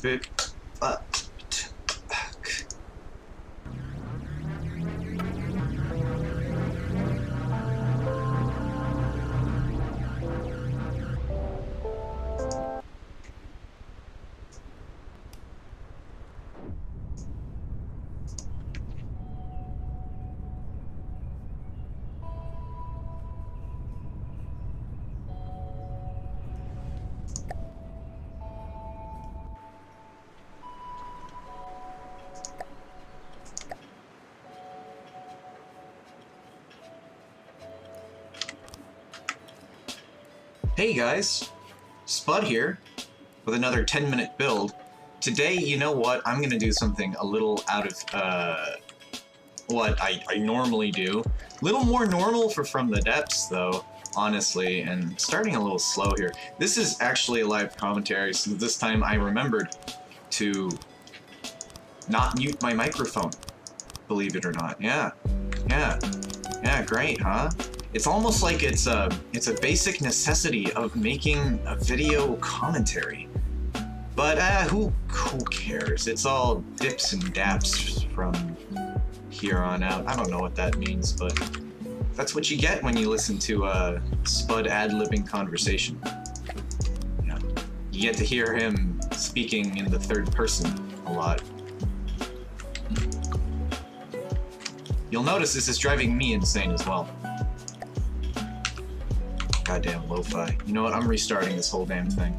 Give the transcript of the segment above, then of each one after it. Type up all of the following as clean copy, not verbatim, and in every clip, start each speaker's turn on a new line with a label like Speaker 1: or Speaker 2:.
Speaker 1: bit. Hey guys, Spud here with another 10-minute build. Today, you know what, I'm gonna do something a little out of what I normally do. A little more normal for From the Depths though, honestly, and starting a little slow here. This is actually a live commentary, so this time I remembered to not mute my microphone, believe it or not. Yeah, great, huh? It's almost like it's a basic necessity of making a video commentary. But who cares? It's all dips and daps from here on out. I don't know what that means, but that's what you get when you listen to Spud ad-libbing conversation. Yeah. You get to hear him speaking in the third person a lot. You'll notice this is driving me insane as well. Goddamn lo-fi. You know what? I'm restarting this whole damn thing.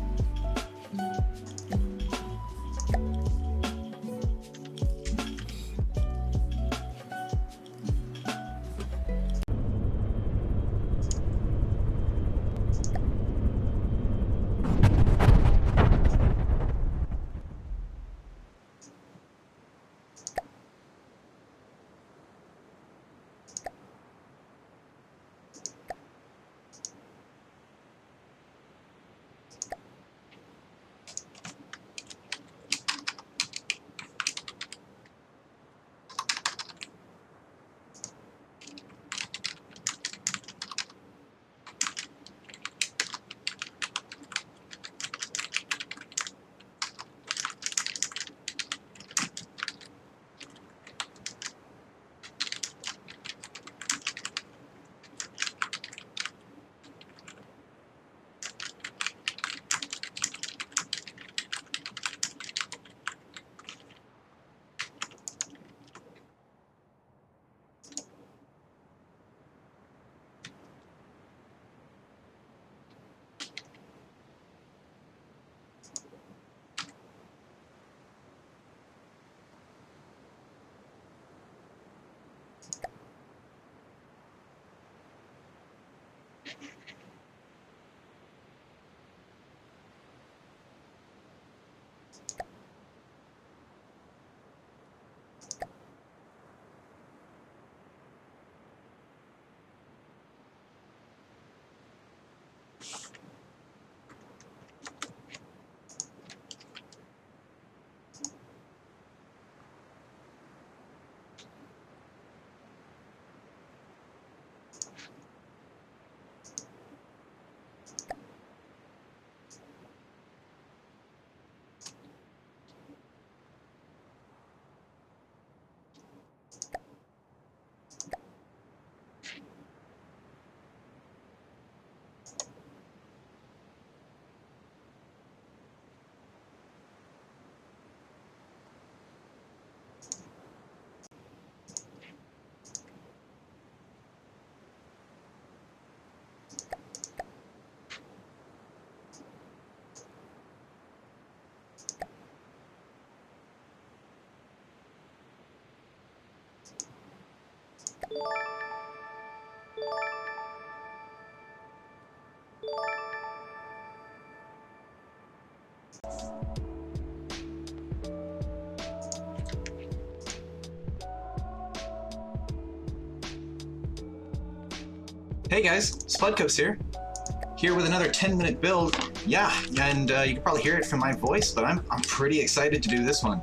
Speaker 1: Hey guys, Spudcoast here with another 10-minute build. Yeah, and you can probably hear it from my voice, but I'm pretty excited to do this one.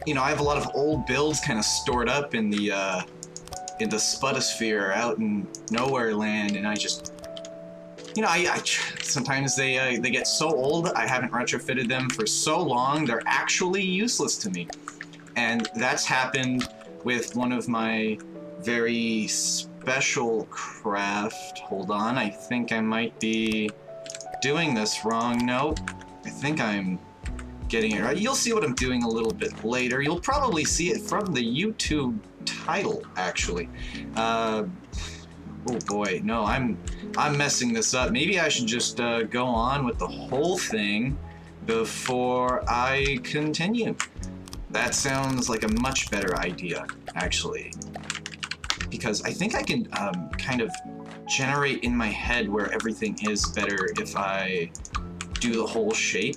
Speaker 1: You know, I have a lot of old builds kind of stored up in the Spudosphere out in nowhere land, and I just you know, I sometimes they get so old, I haven't retrofitted them for so long, they're actually useless to me. And that's happened with one of my very special craft. Hold on, I think I might be doing this wrong. Nope, I think I'm getting it right. You'll see what I'm doing a little bit later. You'll probably see it from the YouTube title, actually. Oh boy, no, I'm messing this up. Maybe I should just go on with the whole thing before I continue. That sounds like a much better idea, actually. Because I think I can kind of generate in my head where everything is better if I do the whole shape.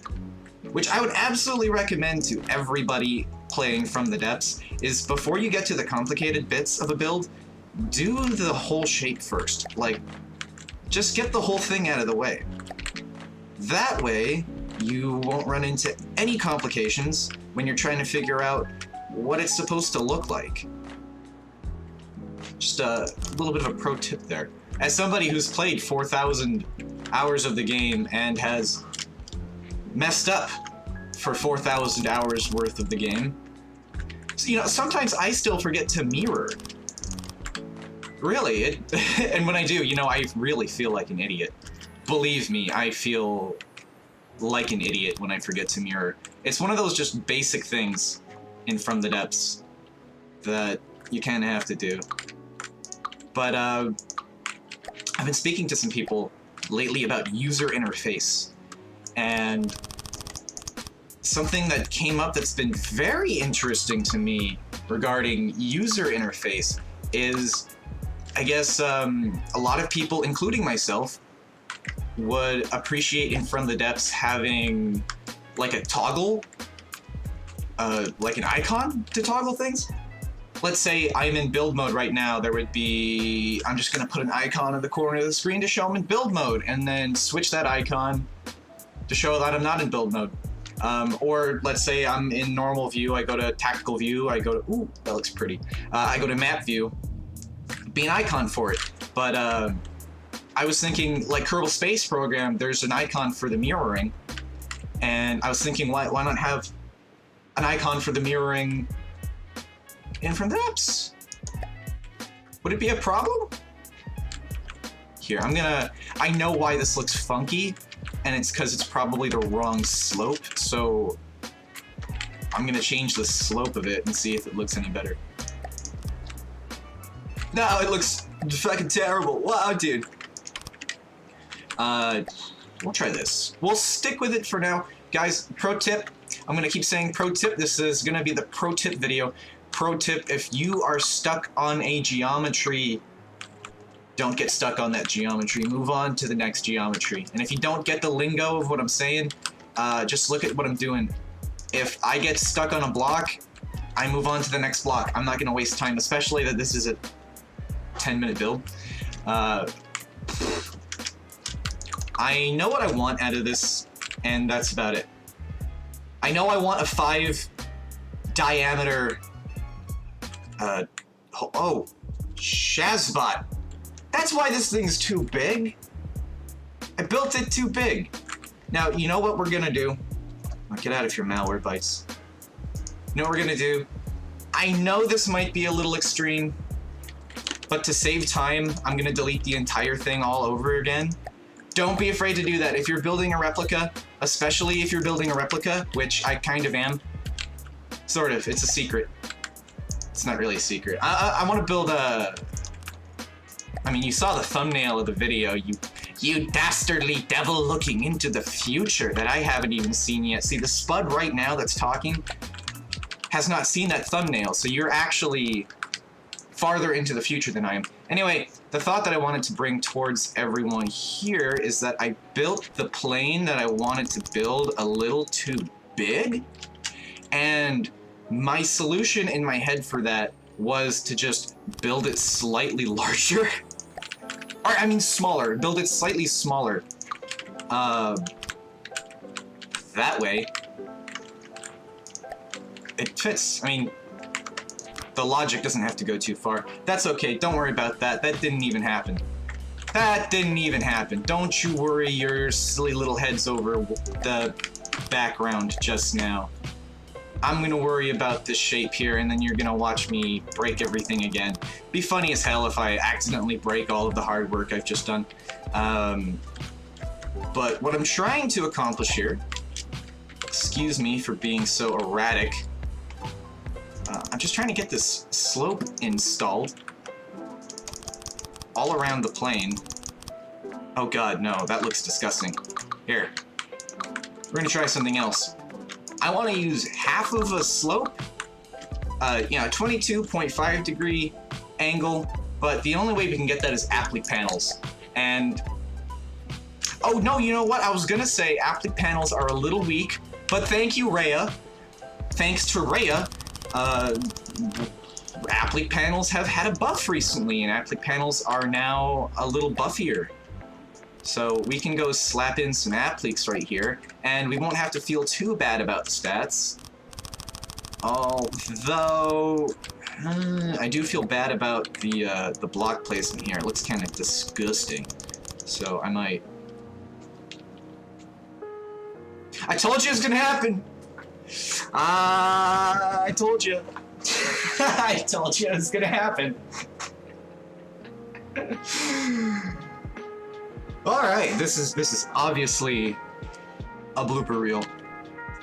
Speaker 1: Which I would absolutely recommend to everybody playing from the depths, is before you get to the complicated bits of a build, do the whole shape first. Like, just get the whole thing out of the way. That way, you won't run into any complications when you're trying to figure out what it's supposed to look like. Just a little bit of a pro tip there. As somebody who's played 4,000 hours of the game and has messed up for 4,000 hours worth of the game, so, you know, sometimes I still forget to mirror. Really, and when I do, you know, I really feel like an idiot. Believe me, I feel like an idiot when I forget to mirror. It's one of those just basic things in From the Depths that you kind of have to do. But I've been speaking to some people lately about user interface, and something that came up that's been very interesting to me regarding user interface is, I guess a lot of people, including myself, would appreciate in From the Depths having like a toggle, like an icon to toggle things. Let's say I'm in build mode right now, there would be, I'm just gonna put an icon in the corner of the screen to show I'm in build mode, and then switch that icon to show that I'm not in build mode. Or let's say I'm in normal view, I go to tactical view, I go to, ooh, that looks pretty. I go to map view, be an icon for it. But I was thinking, like Kerbal Space Program, there's an icon for the mirroring, and I was thinking, why not have an icon for the mirroring in From the Depths? Would it be a problem? Here, I know why this looks funky, and it's because it's probably the wrong slope, so I'm gonna change the slope of it and see if it looks any better. No, it looks fucking terrible. Wow, dude. We'll try this. We'll stick with it for now. Guys, pro tip. I'm gonna keep saying pro tip. This is gonna be the pro tip video. Pro tip, if you are stuck on a geometry, don't get stuck on that geometry. Move on to the next geometry. And if you don't get the lingo of what I'm saying, just look at what I'm doing. If I get stuck on a block, I move on to the next block. I'm not gonna waste time, especially that this is a 10-minute build. I know what I want out of this, and that's about it. I know I want a 5 diameter, oh, Shazbot. That's why this thing's too big. I built it too big. Now, you know what we're gonna do? Oh, get out of here, malware bites. You know what we're gonna do? I know this might be a little extreme, but to save time, I'm gonna delete the entire thing all over again. Don't be afraid to do that. If you're building a replica, especially if you're building a replica, which I kind of am, sort of, it's a secret. It's not really a secret. I want to build a, I mean, you saw the thumbnail of the video, you dastardly devil looking into the future that I haven't even seen yet. See, the spud right now that's talking has not seen that thumbnail, so you're actually farther into the future than I am. Anyway, the thought that I wanted to bring towards everyone here is that I built the plane that I wanted to build a little too big, and my solution in my head for that was to just build it slightly larger. Or, I mean smaller, build it slightly smaller. That way, it fits. I mean, the logic doesn't have to go too far. That's okay, don't worry about that. That didn't even happen. That didn't even happen. Don't you worry your silly little heads over the background just now. I'm gonna worry about this shape here, and then you're gonna watch me break everything again. Be funny as hell if I accidentally break all of the hard work I've just done. But what I'm trying to accomplish here, excuse me for being so erratic, I'm just trying to get this slope installed all around the plane. Oh god, no, that looks disgusting. Here, we're gonna try something else. I want to use half of a slope, 22.5 degree angle, but the only way we can get that is applique panels. And, oh no, you know what? I was gonna say applique panels are a little weak, but thank you, Rhea. Thanks to Rhea, applique panels have had a buff recently, and applique panels are now a little buffier. So we can go slap in some appliques right here, and we won't have to feel too bad about the stats. Although, I do feel bad about the block placement here. It looks kind of disgusting. So I might... I told you it was gonna happen! I told you. I told you it was gonna happen. Alright, this is obviously a blooper reel.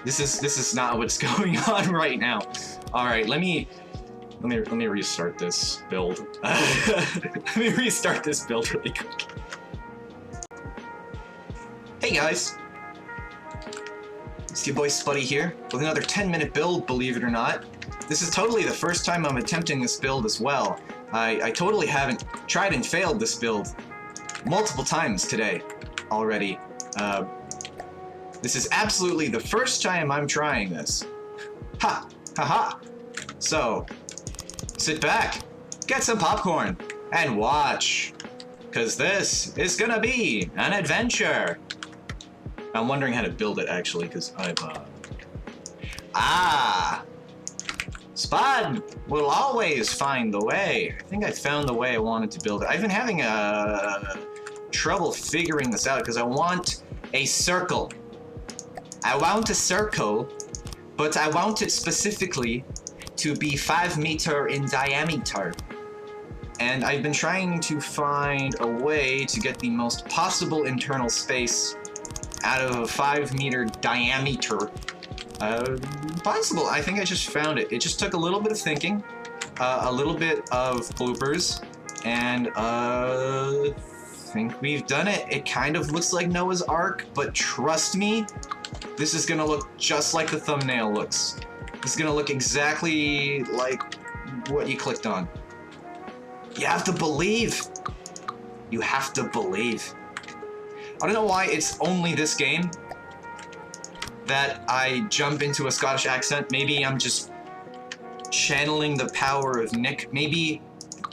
Speaker 1: This is not what's going on right now. Alright, let me restart this build. Let me restart this build really quick. Hey guys! It's your boy Spuddy here, with another 10-minute build, believe it or not. This is totally the first time I'm attempting this build as well. I totally haven't tried and failed this build multiple times today already. This is absolutely the first time I'm trying this. Ha! Ha ha! So, sit back, get some popcorn, and watch. Cause this is gonna be an adventure. I'm wondering how to build it actually, cause I've, Spud will always find the way. I think I found the way I wanted to build it. I've been having trouble figuring this out because I want a circle. I want a circle, but I want it specifically to be 5 meters in diameter. And I've been trying to find a way to get the most possible internal space out of a 5 meter diameter possible. I think I just found it. It just took a little bit of thinking, a little bit of bloopers, and I think we've done it. It kind of looks like Noah's Ark, but trust me, this is gonna look just like the thumbnail looks. It's gonna look exactly like what you clicked on. You have to believe. You have to believe. I don't know why it's only this game that I jump into a Scottish accent. Maybe I'm just channeling the power of Nick. Maybe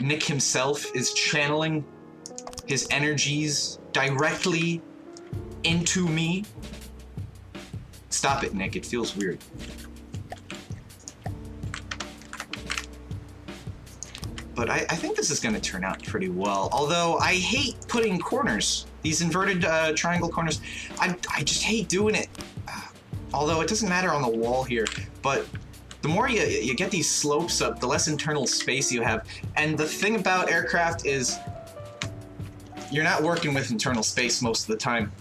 Speaker 1: Nick himself is channeling his energies directly into me. Stop it, Nick. It feels weird. But I think this is going to turn out pretty well. Although I hate putting corners. These inverted triangle corners. I just hate doing it. Although it doesn't matter on the wall here. But the more you get these slopes up, the less internal space you have. And the thing about aircraft is you're not working with internal space most of the time.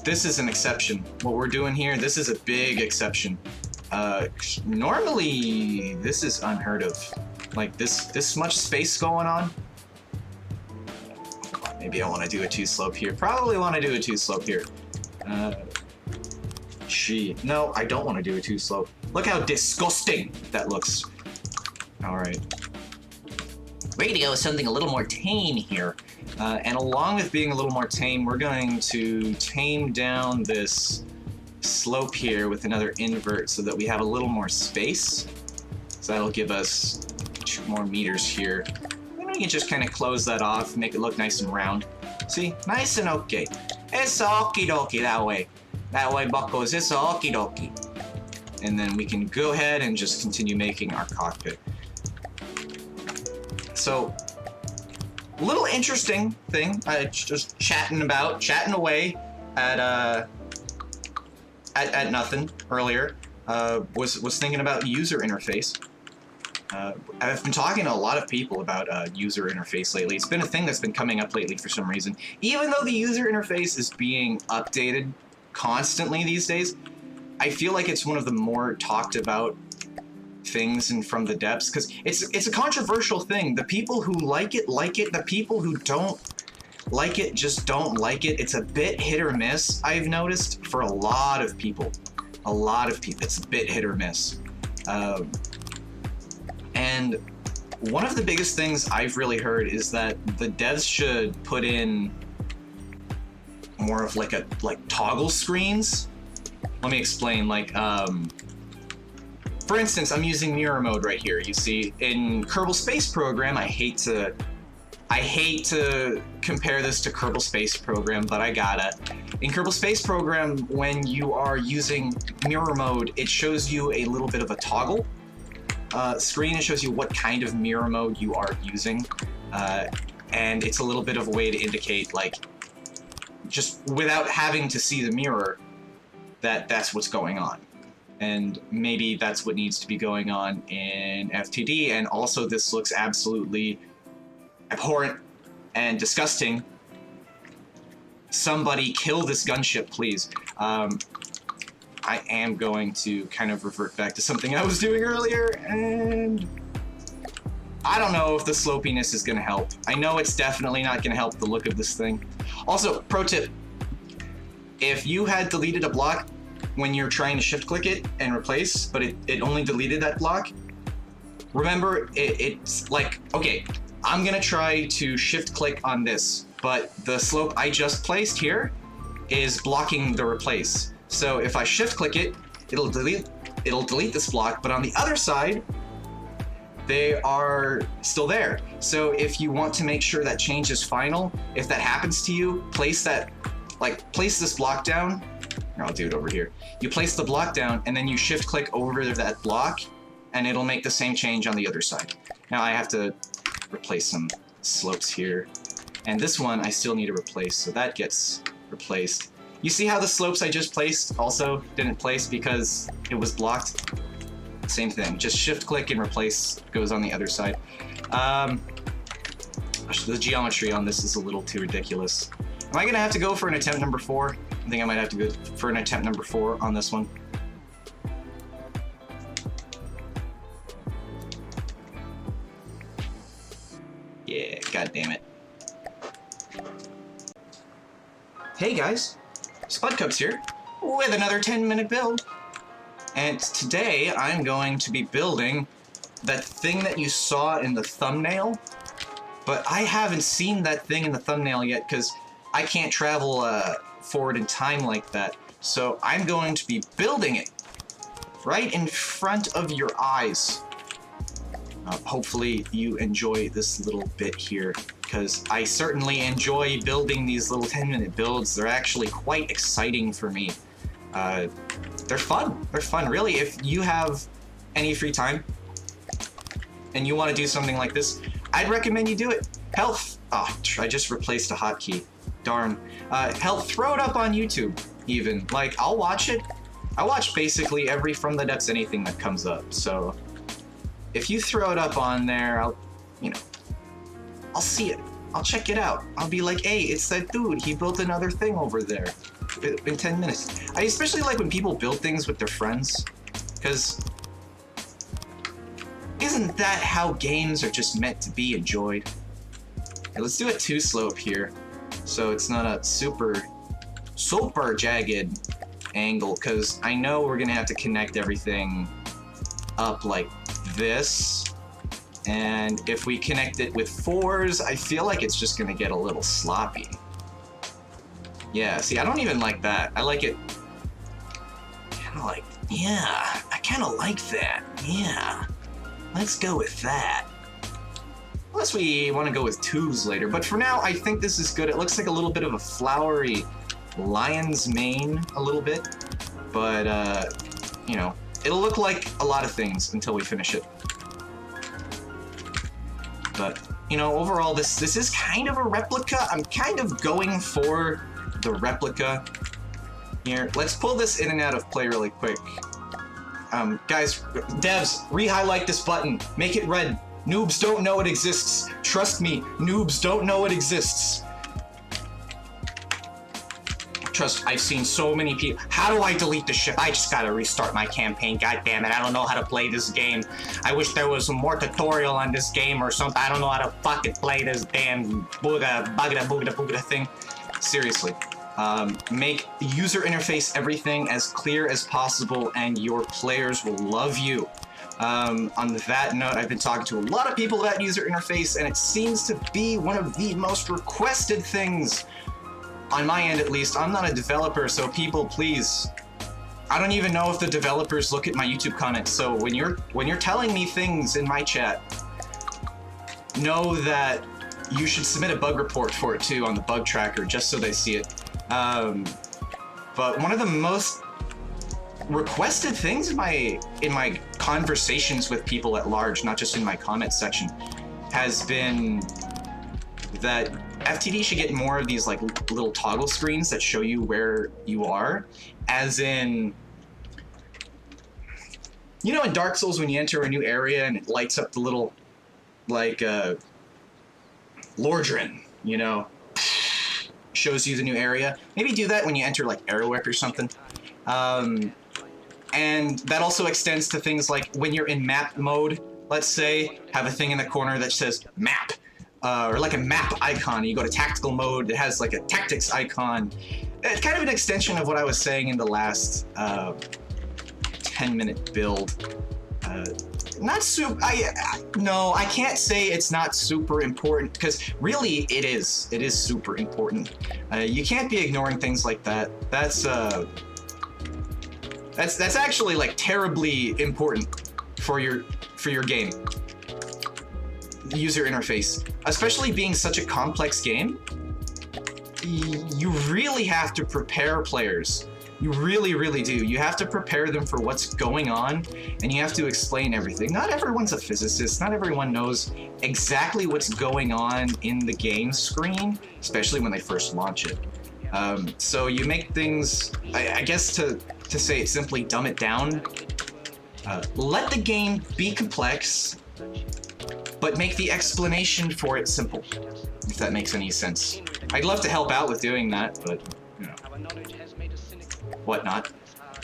Speaker 1: This is an exception. What we're doing here, this is a big exception. Normally, this is unheard of. Like this much space going on. Maybe I want to do a 2-slope here. Probably want to do a 2-slope here. Gee, no, I don't want to do a 2-slope. Look how disgusting that looks. All right. Ready to go with something a little more tame here. And along with being a little more tame, we're going to tame down this slope here with another invert so that we have a little more space. So that'll give us 2 more meters here. And we can just kind of close that off, make it look nice and round. See? Nice and okay. It's okie dokie that way. That way, buckos, it's okie dokie. And then we can go ahead and just continue making our cockpit. So, little interesting thing. Just chatting away at nothing earlier. Was thinking about user interface. I've been talking to a lot of people about user interface lately. It's been a thing that's been coming up lately for some reason. Even though the user interface is being updated constantly these days, I feel like it's one of the more talked about things and from the depths, because it's a controversial thing. The people who like it. The people who don't like it just don't like it. It's a bit hit or miss, I've noticed, for a lot of people. It's a bit hit or miss. And one of the biggest things I've really heard is that the devs should put in more of like toggle screens. Let me explain. For instance, I'm using mirror mode right here. You see, in Kerbal Space Program, I hate to compare this to Kerbal Space Program, but I gotta. In Kerbal Space Program, when you are using mirror mode, it shows you a little bit of a toggle screen. It shows you what kind of mirror mode you are using, and it's a little bit of a way to indicate, like, just without having to see the mirror, that's what's going on. And maybe that's what needs to be going on in FTD. And also, this looks absolutely abhorrent and disgusting. Somebody kill this gunship, please. I am going to kind of revert back to something I was doing earlier, and I don't know if the slopiness is going to help. I know it's definitely not going to help the look of this thing. Also, pro tip, if you had deleted a block when you're trying to shift click it and replace, but it only deleted that block, remember, it's like, okay, I'm going to try to shift click on this, but the slope I just placed here is blocking the replace. So if I shift click it, it'll delete this block, but on the other side, they are still there. So if you want to make sure that change is final, if that happens to you, place this block down. Here, I'll do it over here. You place the block down, and then you shift click over that block, and it'll make the same change on the other side. Now I have to replace some slopes here, and this one I still need to replace, so that gets replaced. You see how the slopes I just placed also didn't place because it was blocked? Same thing, just shift click and replace goes on the other side. The geometry on this is a little too ridiculous. Am I gonna have to go for an attempt number 4? I think I might have to go for an attempt number 4 on this one. Yeah, god damn it. Hey guys, Spudcups here with another 10-minute build. And today I'm going to be building that thing that you saw in the thumbnail, but I haven't seen that thing in the thumbnail yet because I can't travel forward in time like that. So I'm going to be building it right in front of your eyes. Hopefully you enjoy this little bit here, because I certainly enjoy building these little 10-minute builds. They're actually quite exciting for me. They're fun. They're fun, really. If you have any free time and you want to do something like this, I'd recommend you do it. Health. Oh, I just replaced a hotkey. Darn. Health, throw it up on YouTube, even. Like, I'll watch it. I watch basically every From the Depths anything that comes up, so if you throw it up on there, I'll see it. I'll check it out. I'll be like, hey, it's that dude. He built another thing over there in 10 minutes. I especially like when people build things with their friends, because isn't that how games are just meant to be enjoyed? Okay, let's do a 2 slope here, so it's not a super jagged angle, because I know we're gonna have to connect everything up like this, and if we connect it with 4s, I feel like it's just gonna get a little sloppy. Yeah, see, I don't even like that. I like it kinda like, yeah, I kinda like that. Yeah, let's go with that. Unless we want to go with 2s later, but for now, I think this is good. It looks like a little bit of a flowery lion's mane, a little bit, but you know, it'll look like a lot of things until we finish it. But you know, overall, this is kind of a replica. I'm kind of going for the replica here. Let's pull this in and out of play really quick. Guys, devs, re-highlight this button. Make it red. Noobs don't know it exists. Trust me, noobs don't know it exists. Trust, I've seen so many people. How do I delete the ship? I just gotta restart my campaign. God damn it, I don't know how to play this game. I wish there was more tutorial on this game or something. I don't know how to fucking play this damn booga thing. Seriously. Make the user interface everything as clear as possible and your players will love you. On that note, I've been talking to a lot of people about user interface and it seems to be one of the most requested things on my end, at least. I'm not a developer, so people, please. I don't even know if the developers look at my YouTube comments, so when you're telling me things in my chat, know that you should submit a bug report for it too on the bug tracker, just so they see it. But one of the most requested things in my conversations with people at large, not just in my comment section, has been that FTD should get more of these like little toggle screens that show you where you are, as in, you know, in Dark Souls when you enter a new area and it lights up the little like Lordran, you know, shows you the new area. Maybe do that when you enter like Arrowwick or something. And that also extends to things like when you're in map mode, let's say, have a thing in the corner that says map. Or like a map icon. You go to tactical mode, it has like a tactics icon. It's kind of an extension of what I was saying in the last 10-minute build. Not super, no, I can't say it's not super important, because really it is super important. You can't be ignoring things like that. That's actually like terribly important for your game. User interface, especially being such a complex game, you really have to prepare players. You really, really do. You have to prepare them for what's going on, and you have to explain everything. Not everyone's a physicist. Not everyone knows exactly what's going on in the game screen, especially when they first launch it. So you make things, I guess to say it simply, dumb it down. Let the game be complex, but make the explanation for it simple, if that makes any sense. I'd love to help out with doing that, but, you know. Whatnot.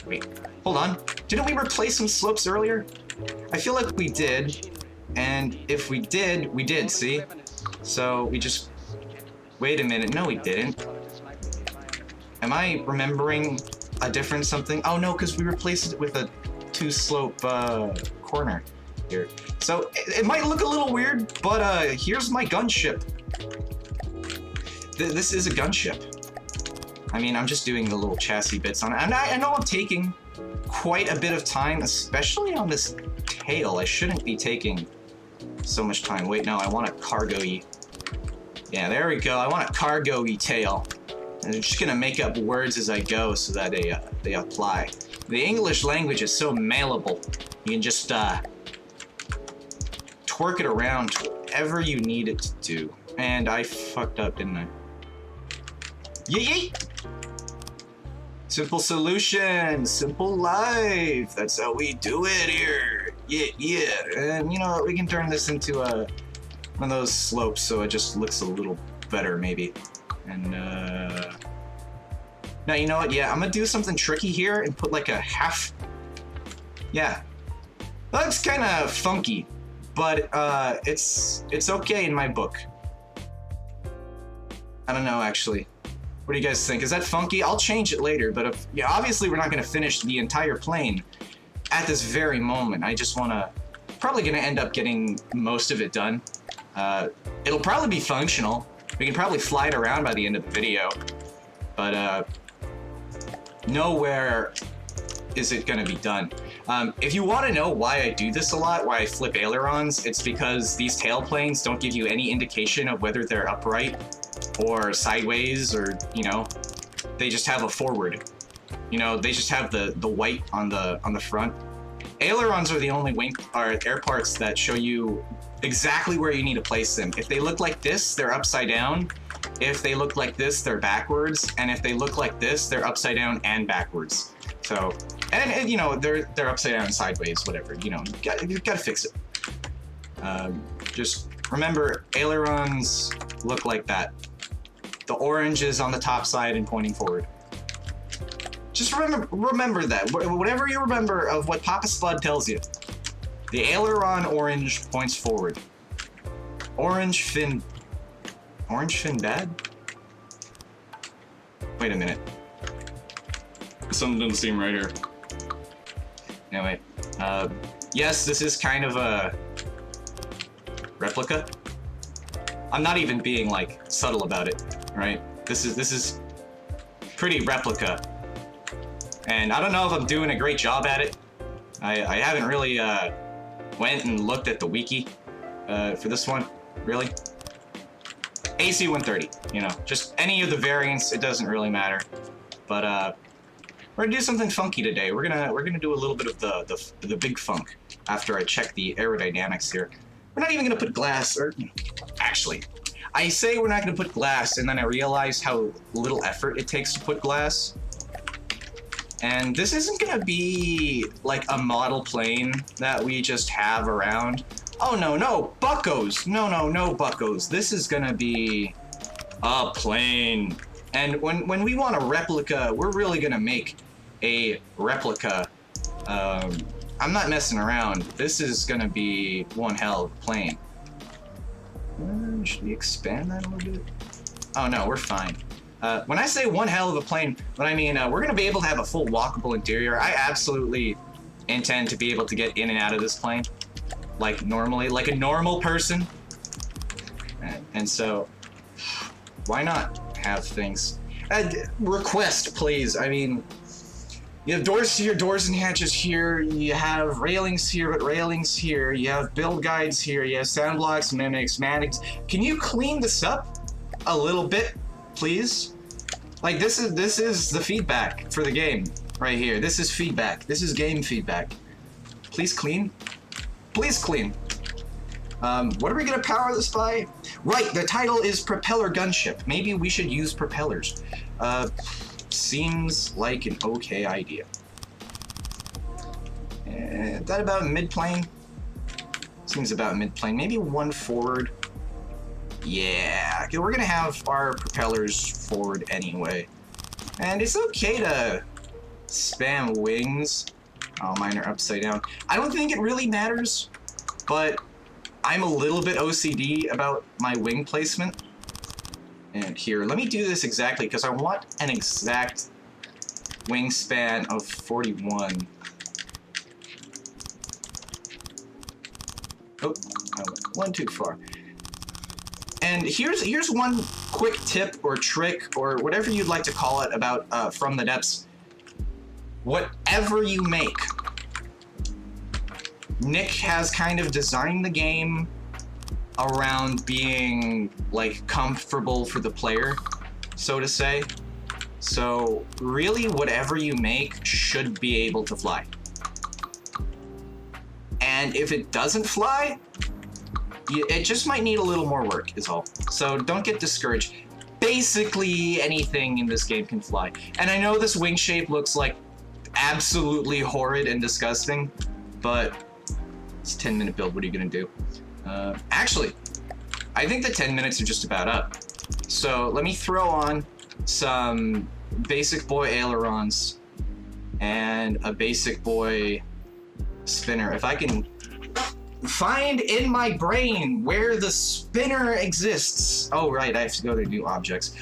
Speaker 1: Wait, hold on. Didn't we replace some slopes earlier? I feel like we did, and if we did, see? So we just... Wait a minute, no we didn't. Am I remembering a different something? Oh no, because we replaced it with a 2-slope corner here. So it might look a little weird, but here's my gunship. This is a gunship. I mean, I'm just doing the little chassis bits on it. And I know I'm taking quite a bit of time, especially on this tail. I shouldn't be taking so much time. Wait, no, I want a cargo-y. Yeah, there we go. I want a cargo-y tail. And I'm just gonna make up words as I go so that they apply. The English language is so malleable. You can just twerk it around to whatever you need it to do. And I fucked up, didn't I? Yee! Simple solution, simple life. That's how we do it here. Yeah. And you know what? We can turn this into one of those slopes so it just looks a little better, maybe. And now you know what? Yeah, I'm gonna do something tricky here and put like a half. Yeah, that's kind of funky, but it's okay in my book. I don't know actually. What do you guys think? Is that funky? I'll change it later, but yeah, obviously we're not gonna finish the entire plane at this very moment. I just probably gonna end up getting most of it done. It'll probably be functional. We can probably fly it around by the end of the video, but nowhere is it gonna be done. If you want to know why I do this a lot, why I flip ailerons, it's because these tail planes don't give you any indication of whether they're upright or sideways, or, you know, they just have a forward. You know, they just have the white on the front. Ailerons are the only air parts that show you exactly where you need to place them. If they look like this, they're upside down. If they look like this, they're backwards. And if they look like this, they're upside down and backwards. So, and you know, they're upside down and sideways, whatever. You know, you gotta fix it. Just remember, ailerons look like that. The orange is on the top side and pointing forward. Just remember that. Whatever you remember of what Papa Spud tells you. The aileron orange points forward. Orange fin bad? Wait a minute. Something doesn't seem right here. Anyway, yes, this is kind of a replica. I'm not even being like subtle about it, right? This is pretty replica. And I don't know if I'm doing a great job at it. I haven't really went and looked at the wiki for this one, really. AC 130, you know, just any of the variants, it doesn't really matter. But we're gonna do something funky today. We're gonna do a little bit of the big funk after I check the aerodynamics here. We're not even gonna put glass, or actually, I say we're not gonna put glass, and then I realize how little effort it takes to put glass. And this isn't gonna be like a model plane that we just have around. Oh no, buckos! No buckos. This is gonna be a plane. And when we want a replica, we're really gonna make a replica. I'm not messing around. This is gonna be one hell of a plane. Should we expand that a little bit? Oh no, we're fine. When I say one hell of a plane, what I mean, we're gonna be able to have a full walkable interior. I absolutely intend to be able to get in and out of this plane, like normally, like a normal person. And so, why not have things? Request, please. I mean, you have doors here, doors and hatches here. You have railings here, but railings here. You have build guides here. You have sound blocks, mimics, matics. Can you clean this up a little bit, please? Like this is the feedback for the game right here. This is feedback. This is game feedback. Please clean. Please clean. What are we gonna power this by? Right, the title is Propeller Gunship. Maybe we should use propellers. Seems like an okay idea. That about mid-plane? Seems about mid-plane. Maybe one forward. Yeah, okay, we're gonna have our propellers forward anyway. And it's okay to spam wings. Oh, mine are upside down. I don't think it really matters, but I'm a little bit OCD about my wing placement. And here, let me do this exactly, because I want an exact wingspan of 41. Oh, I went one too far. And here's one quick tip or trick or whatever you'd like to call it about From the Depths. Whatever you make, Nick has kind of designed the game around being like comfortable for the player, so to say. So really whatever you make should be able to fly. And if it doesn't fly, it just might need a little more work is all. So don't get discouraged. Basically anything in this game can fly. And I know this wing shape looks like absolutely horrid and disgusting, but it's a 10-minute build. What are you gonna do? Actually, I think the 10 minutes are just about up. So let me throw on some basic boy ailerons and a basic boy spinner. If I can find in my brain where the spinner exists. Oh, right, I have to go to new objects.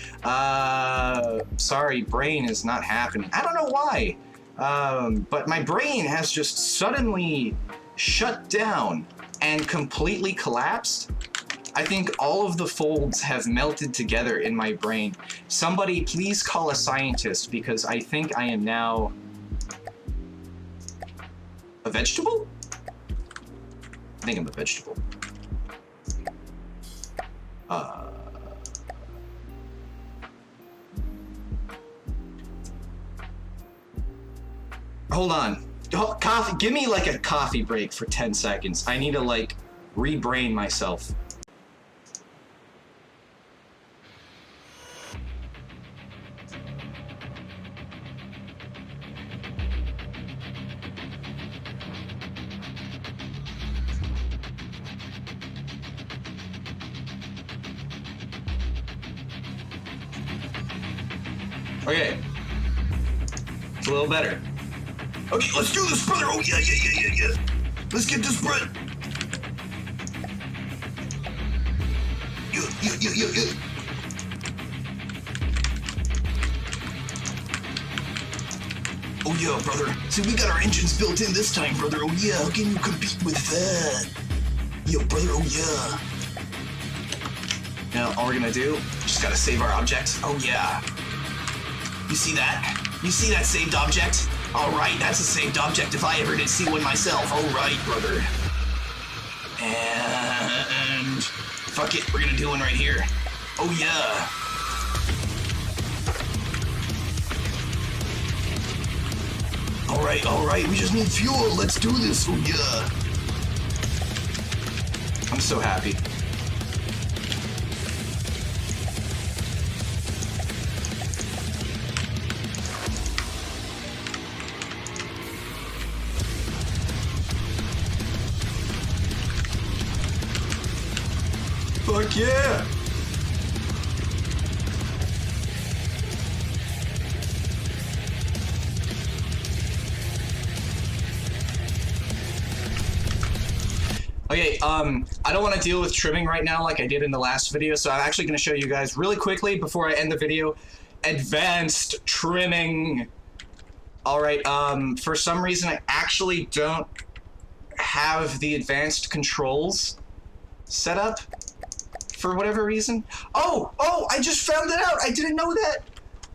Speaker 1: Sorry, brain is not happening. I don't know why, but my brain has just suddenly shut down and completely collapsed. I think all of the folds have melted together in my brain. Somebody please call a scientist, because I think I am now a vegetable? I think I'm a vegetable. Hold on. Oh, coffee. Give me like a coffee break for 10 seconds. I need to like rebrain myself. Okay. It's a little better. Okay, let's do this, brother. Oh, yeah. Let's get this bread. Yeah. Oh, yeah, brother. See, we got our engines built in this time, brother. Oh, yeah. How can you compete with that? Yo, brother. Oh, yeah. Now, all we're gonna do, just gotta save our objects. Oh, yeah. You see that? You see that saved object? Alright, that's a saved object if I ever did see one myself. Alright, brother. And... fuck it, we're gonna do one right here. Oh, yeah. Alright, we just need fuel. Let's do this. Oh, yeah. I'm so happy. Fuck yeah! Okay, I don't want to deal with trimming right now like I did in the last video, so I'm actually going to show you guys really quickly before I end the video, advanced trimming. Alright, for some reason I actually don't have the advanced controls set up. For whatever reason. Oh, I just found it out. I didn't know that.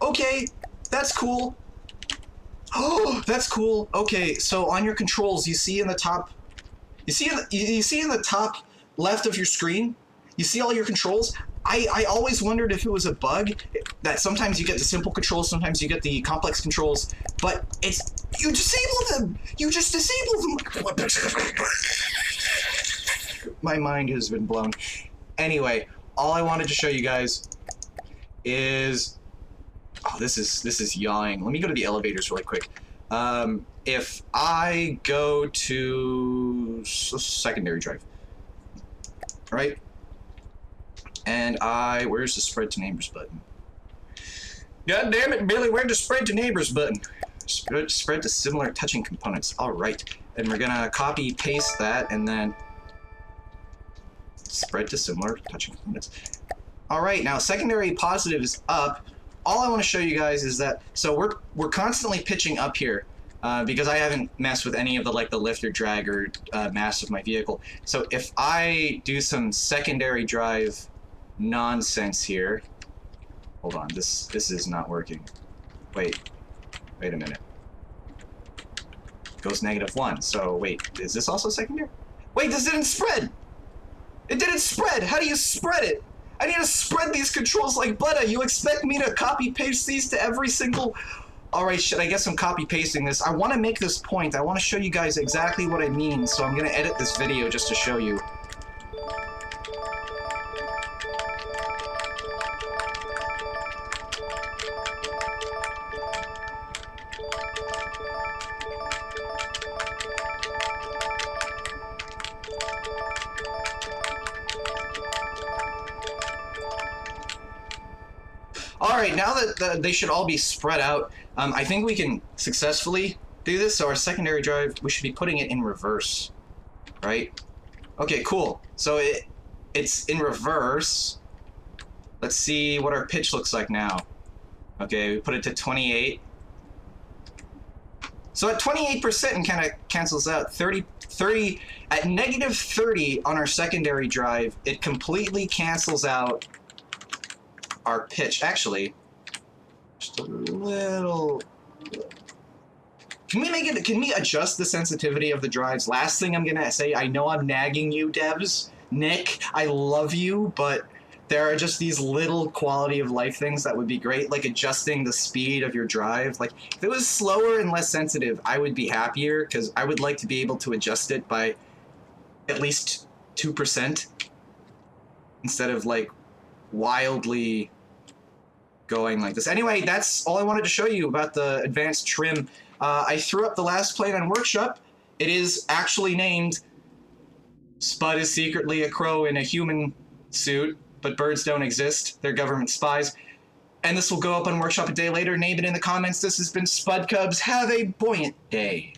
Speaker 1: Okay, that's cool. Oh, that's cool. Okay, so on your controls, you see in the top, you see in the top left of your screen, you see all your controls. I always wondered if it was a bug that sometimes you get the simple controls, sometimes you get the complex controls, but it's, you disable them. You just disable them. My mind has been blown. Anyway, all I wanted to show you guys is, oh, this is yawning. Let me go to the elevators really quick. If I go to secondary drive, right? And where's the spread to neighbors button? God damn it, Billy, where's the spread to neighbors button? Spread to similar touching components. All right, and we're gonna copy paste that and then spread to similar touching components. All right, now secondary positive is up. All I want to show you guys is that, so we're constantly pitching up here because I haven't messed with any of the lift or drag or mass of my vehicle. So if I do some secondary drive nonsense here, hold on, this is not working. Wait a minute. Goes -1. So wait, is this also secondary? Wait, this didn't spread. It didn't spread! How do you spread it? I need to spread these controls like butter. You expect me to copy paste these to every single... Alright, shit, I guess I'm copy pasting this. I want to make this point. I want to show you guys exactly what I mean, so I'm going to edit this video just to show you. Alright, now that they should all be spread out, I think we can successfully do this. So our secondary drive, we should be putting it in reverse, right? Okay, cool. So it's in reverse. Let's see what our pitch looks like now. Okay, we put it to 28. So at 28% and kind of cancels out. 30 at -30 on our secondary drive, it completely cancels out our pitch. Actually, just a little. Can we adjust the sensitivity of the drives? Last thing I'm gonna say, I know I'm nagging you devs. Nick, I love you, but there are just these little quality of life things that would be great, like adjusting the speed of your drive. Like, if it was slower and less sensitive, I would be happier, because I would like to be able to adjust it by at least 2% instead of, like, wildly going like this. Anyway, that's all I wanted to show you about the advanced trim. I threw up the last plane on Workshop. It is actually named Spud is secretly a crow in a human suit, but birds don't exist. They're government spies. And this will go up on Workshop a day later. Name it in the comments. This has been Spud Cubs. Have a buoyant day.